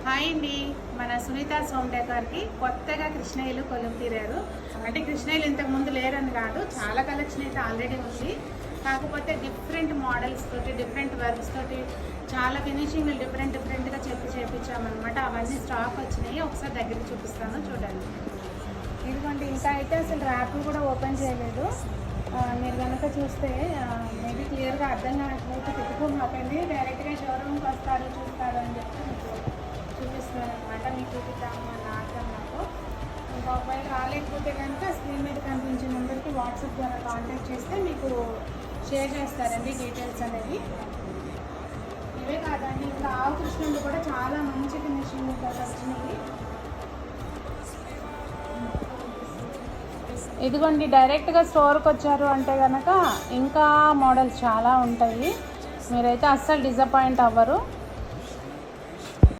Hi అండి. మన Sunitha home డెకార్కి కొత్తగా కృష్ణయ్యలు కొలువు తీరారు. అంటే కృష్ణయ్యలు ఇంతకు ముందు లేరని కాదు, చాలా కలెక్షన్ అయితే ఆల్రెడీ ఉంది. కాకపోతే డిఫరెంట్ మోడల్స్ తోటి, డిఫరెంట్ వర్క్స్ తోటి, చాలా ఫినిషింగ్ డిఫరెంట్గా చేపించామన్నమాట. అవన్నీ స్టాక్ వచ్చినాయి. ఒకసారి దగ్గరికి చూపిస్తాను, చూడండి. ఇదిగోండి, ఇంకా అయితే అసలు ర్యాప్ కూడా ఓపెన్ చేయలేదు. మీరు కనుక చూస్తే మేబీ క్లియర్గా అర్థం కావట్లేదు. తిప్పుకోమాకండి, డైరెక్ట్గా షోరూమ్కి వస్తారు, చూస్తారు అని చెప్పి మీకు చూపిస్తున్నాను అనమాట. మీకు చూపిద్దాము అన్న ఆశ నాకు. ఇంకా ఒకవేళ రాలేకపోతే కనుక స్క్రీన్ మీద కనిపించే నెంబర్కి వాట్సాప్ ద్వారా కాంటాక్ట్ చేస్తే మీకు షేర్ చేస్తారండి డీటెయిల్స్ అనేది. ఇవే కాదండి, ఇంకా ఆవు కృష్ణుడు కూడా చాలా మంచి ఫినిషింగ్ వచ్చినాయి. ఇదిగోండి, డైరెక్ట్గా స్టోర్కి వచ్చారు అంటే కనుక ఇంకా మోడల్స్ చాలా ఉంటాయి. మీరైతే అస్సలు డిసప్పాయింట్ అవ్వరు.